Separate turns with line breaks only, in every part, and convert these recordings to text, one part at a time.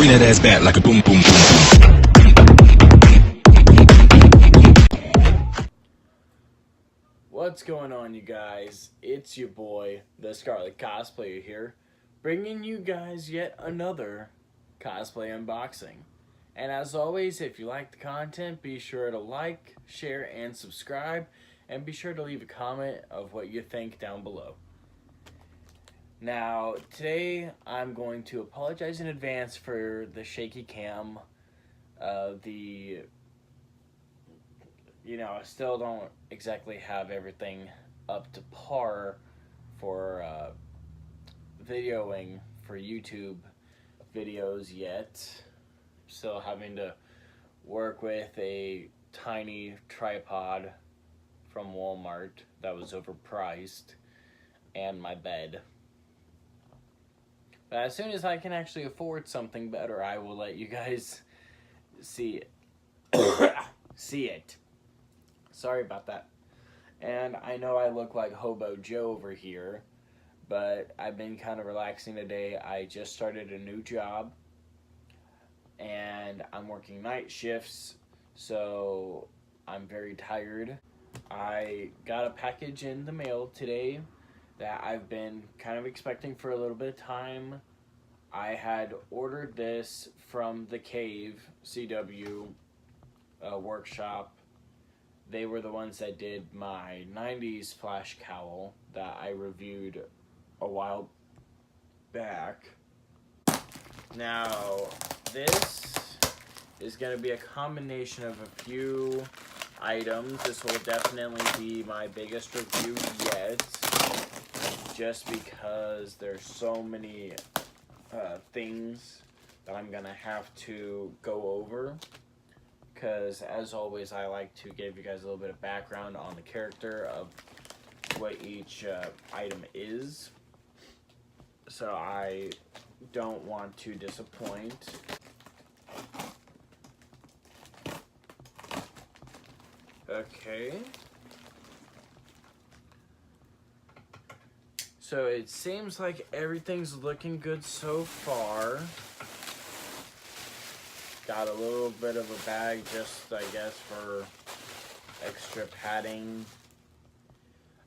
Bring that ass back like a boom, boom, boom, boom.
What's going on, you guys? It's your boy, the Scarlet Cosplayer here, bringing you guys yet another cosplay unboxing. And as always, if you like the content, be sure to like, share, and subscribe, and be sure to leave a comment of what you think down below. Now, today I'm going to apologize in advance for the shaky cam. I still don't exactly have everything up to par for videoing for YouTube videos yet. Still having to work with a tiny tripod from Walmart that was overpriced and my bed. But as soon as I can actually afford something better, I will let you guys see it. See it. Sorry about that. And I know I look like Hobo Joe over here, but I've been kind of relaxing today. I just started a new job, and I'm working night shifts, so I'm very tired. I got a package in the mail today that I've been kind of expecting for a little bit of time. I had ordered this from The Cave CW workshop. They were the ones that did my 90s Flash Cowl that I reviewed a while back. Now, this is going to be a combination of a few items. This will definitely be my biggest review yet, just because there's so many things that I'm going to have to go over. Because, as always, I like to give you guys a little bit of background on the character of what each item is. So I don't want to disappoint. Okay. So it seems like everything's looking good so far. Got a little bit of a bag just, I guess, for extra padding.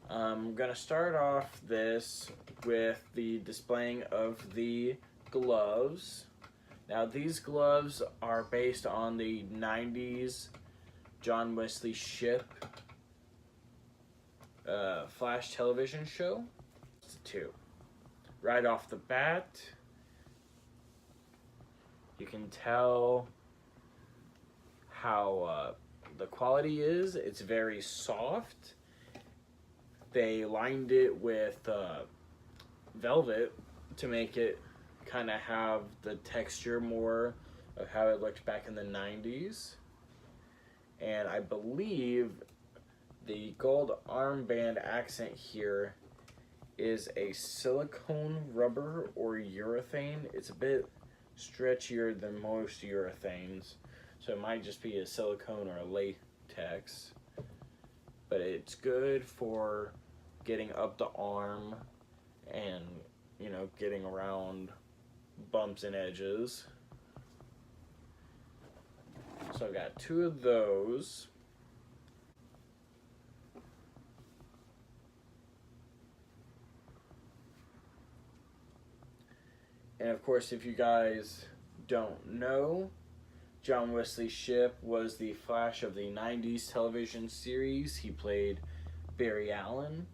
I'm gonna start off this with the displaying of the gloves. Now, these gloves are based on the 90s John Wesley Shipp Flash television show. It's two. Right off the bat, you can tell how the quality is. It's very soft. They lined it with velvet to make it kind of have the texture more of how it looked back in the 90s. And I believe the gold armband accent here is a silicone rubber or urethane. It's a bit stretchier than most urethanes, so it might just be a silicone or a latex, but it's good for getting up the arm and, you know, getting around bumps and edges. So I've got two of those. And of course, if you guys don't know, John Wesley Shipp was the Flash of the 90s television series. He played Barry Allen.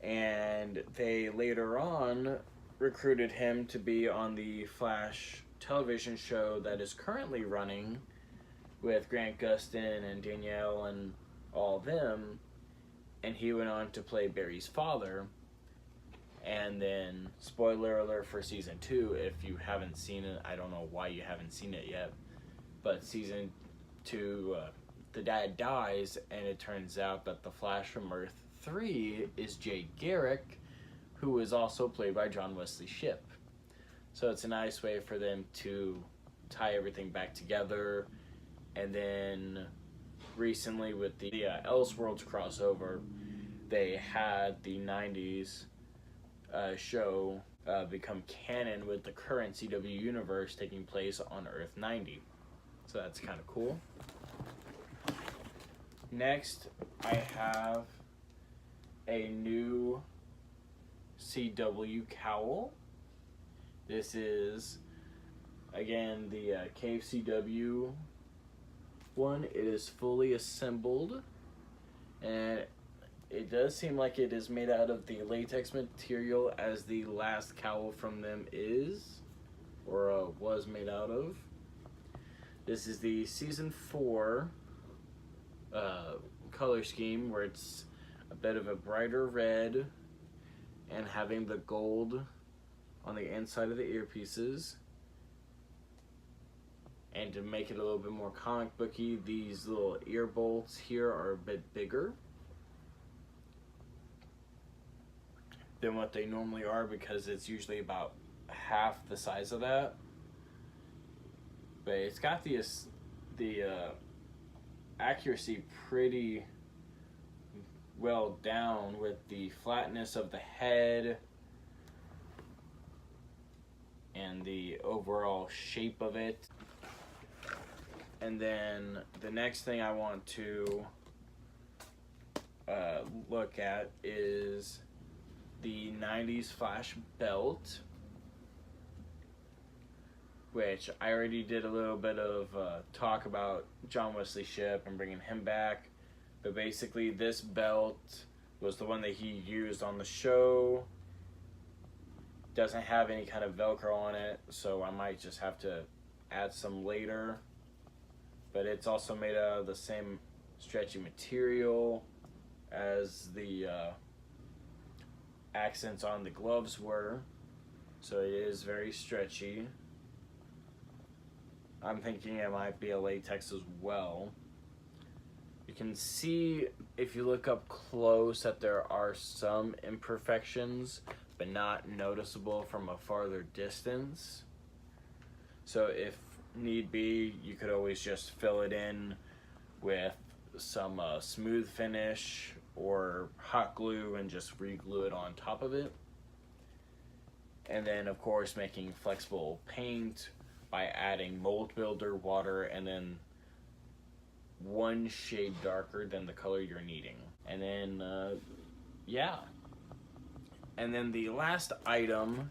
And they later on recruited him to be on the Flash television show that is currently running with Grant Gustin and Danielle and all of them. And he went on to play Barry's father. And then, spoiler alert for season 2, if you haven't seen it, I don't know why you haven't seen it yet, but season 2, the dad dies, and it turns out that the Flash from Earth 3 is Jay Garrick, who is also played by John Wesley Shipp. So it's a nice way for them to tie everything back together. And then recently with the Elseworlds crossover, they had the 90s show become canon with the current CW universe taking place on Earth 90. So that's kind of cool. Next, I have a new CW Cowl. This is, again, the Cave CW one. It is fully assembled, and it does seem like it is made out of the latex material as the last cowl from them is, or was made out of. This is the Season 4 color scheme, where it's a bit of a brighter red and having the gold on the inside of the earpieces. And to make it a little bit more comic booky, these little ear bolts here are a bit bigger than what they normally are, because it's usually about half the size of that. But it's got the accuracy pretty well down, with the flatness of the head and the overall shape of it. And then the next thing I want to look at is the 90s Flash belt, which I already did a little bit of talk about John Wesley Shipp and bringing him back. But basically, this belt was the one that he used on the show. Doesn't have any kind of Velcro on it, so I might just have to add some later. But it's also made out of the same stretchy material as the accents on the gloves were, so it is very stretchy. I'm thinking it might be a latex as well. You can see, if you look up close, that there are some imperfections, but not noticeable from a farther distance. So if need be, you could always just fill it in with some smooth finish or hot glue and just re-glue it on top of it. And then, of course, making flexible paint by adding mold builder, water, and then one shade darker than the color you're needing. And then, yeah. And then the last item,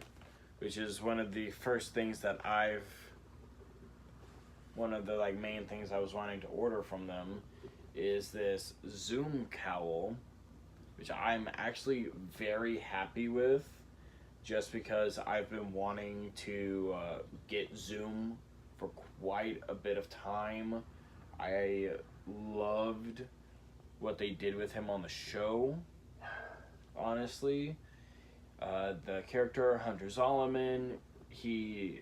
which is one of the first things that one of the main things I was wanting to order from them, is this Zoom cowl, which I'm actually very happy with, just because I've been wanting to get Zoom for quite a bit of time. I loved what they did with him on the show, honestly. The character Hunter Zolomon, he,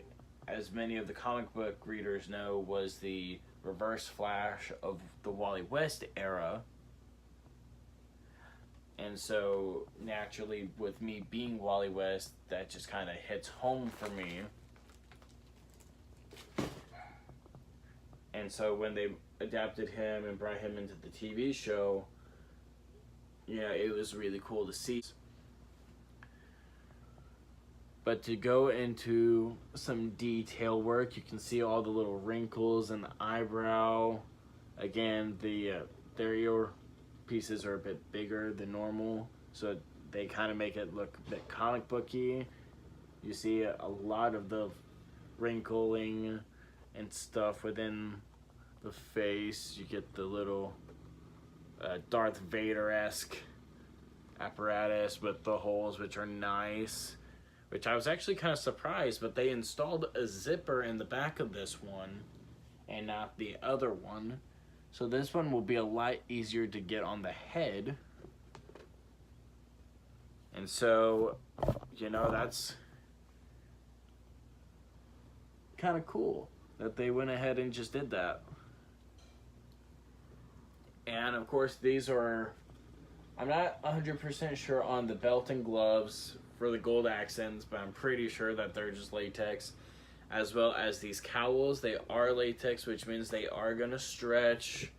as many of the comic book readers know, was the Reverse Flash of the Wally West era. And so, naturally, with me being Wally West, that just kind of hits home for me. And so when they adapted him and brought him into the TV show, yeah, it was really cool to see. But to go into some detail work, you can see all the little wrinkles in the eyebrow. Again, their ear pieces are a bit bigger than normal, so they kind of make it look a bit comic booky. You see a lot of the wrinkling and stuff within the face. You get the little Darth Vader-esque apparatus with the holes, which are nice. Which I was actually kind of surprised, but they installed a zipper in the back of this one and not the other one. So this one will be a lot easier to get on the head. And so, you know, that's kind of cool that they went ahead and just did that. And of course, these are, I'm not 100% sure on the belt and gloves for the gold accents, but I'm pretty sure that they're just latex. As well as these cowls, they are latex, which means they are going to stretch.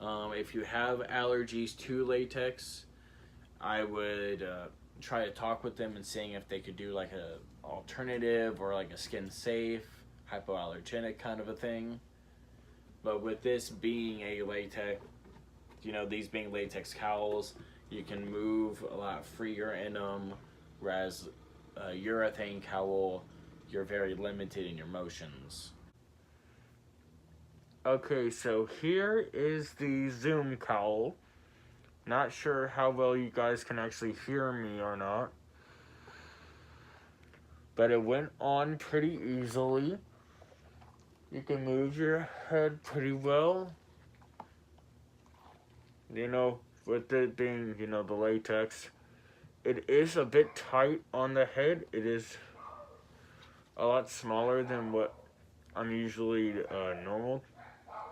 If you have allergies to latex, I would try to talk with them and seeing if they could do like a alternative or like a skin safe, hypoallergenic kind of a thing. But with this being a latex, these being latex cowls, you can move a lot freer in them, whereas a urethane cowl, you're very limited in your motions. Okay, so here is the Zoom cowl. Not sure how well you guys can actually hear me or not, but it went on pretty easily. You can move your head pretty well. With it being, the latex, it is a bit tight on the head. It is a lot smaller than what I'm usually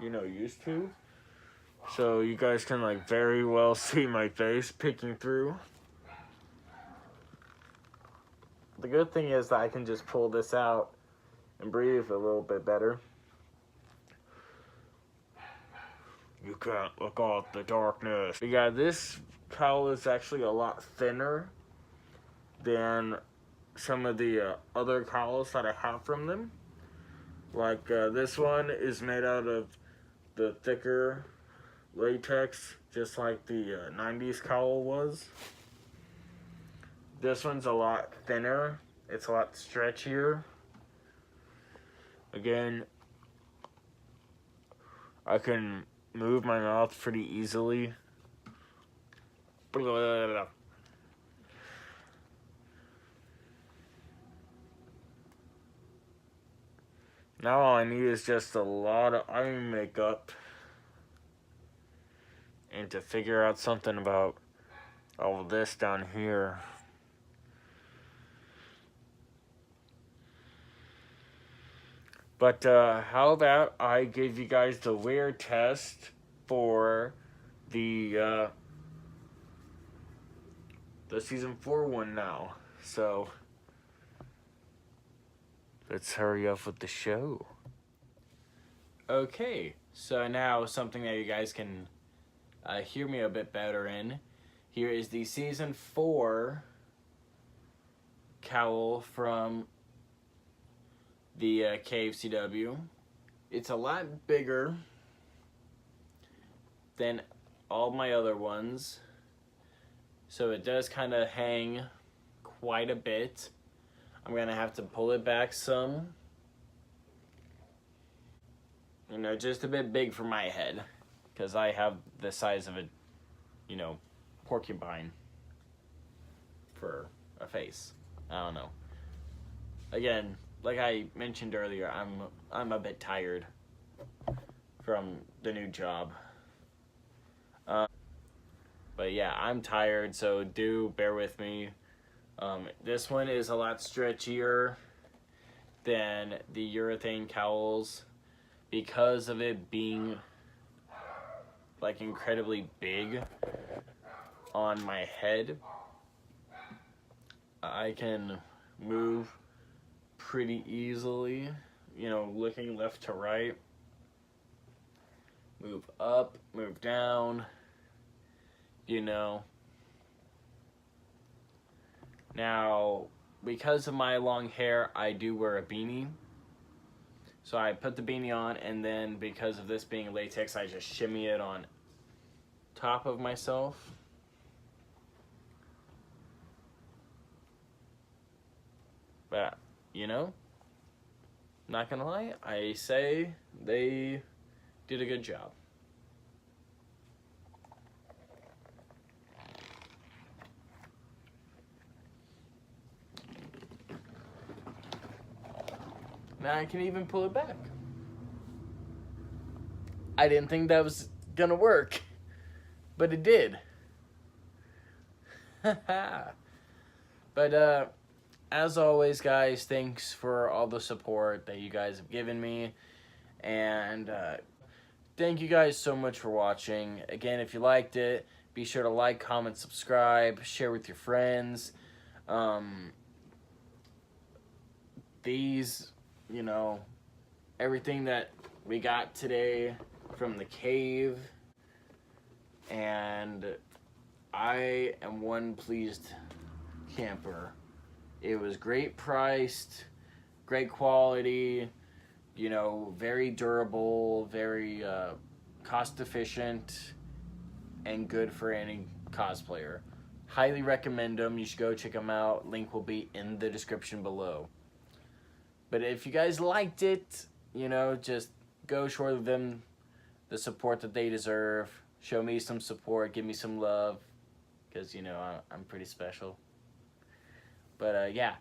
used to. So you guys can like very well see my face peeking through. The good thing is that I can just pull this out and breathe a little bit better. You can't look out the darkness. But yeah, this cowl is actually a lot thinner than some of the other cowls that I have from them. Like this one is made out of the thicker latex, just like the 90s cowl was. This one's a lot thinner. It's a lot stretchier. Again, I can move my mouth pretty easily. Now all I need is just a lot of eye makeup and to figure out something about all of this down here. But how about I give you guys the wear test for the season 4 one now. So let's hurry up with the show. Okay, so now something that you guys can hear me a bit better in. Here is the season 4 cowl from the KFCW. It's a lot bigger than all my other ones, so it does kind of hang quite a bit. I'm gonna have to pull it back some. Just a bit big for my head, because I have the size of a, porcupine for a face. I don't know. Again, like I mentioned earlier, I'm a bit tired from the new job. But yeah, I'm tired, so do bear with me. This one is a lot stretchier than the urethane cowls because of it being like incredibly big on my head. I can move pretty easily, looking left to right, move up, move down, Now, because of my long hair, I do wear a beanie. So I put the beanie on, and then because of this being latex, I just shimmy it on top of myself. But, not gonna lie, I say they did a good job. Now I can even pull it back. I didn't think that was gonna work, but it did. But as always, guys, thanks for all the support that you guys have given me, and thank you guys so much for watching. Again, if you liked it, be sure to like, comment, subscribe, share with your friends. These, everything that we got today from the cave, and I am one pleased camper It was great priced, great quality, you know, very durable, very cost efficient, and good for any cosplayer. Highly recommend them. You should go check them out. Link will be in the description below. But if you guys liked it, you know, just go show them the support that they deserve. Show me some support. Give me some love. Because, you know, I'm pretty special. But, yeah.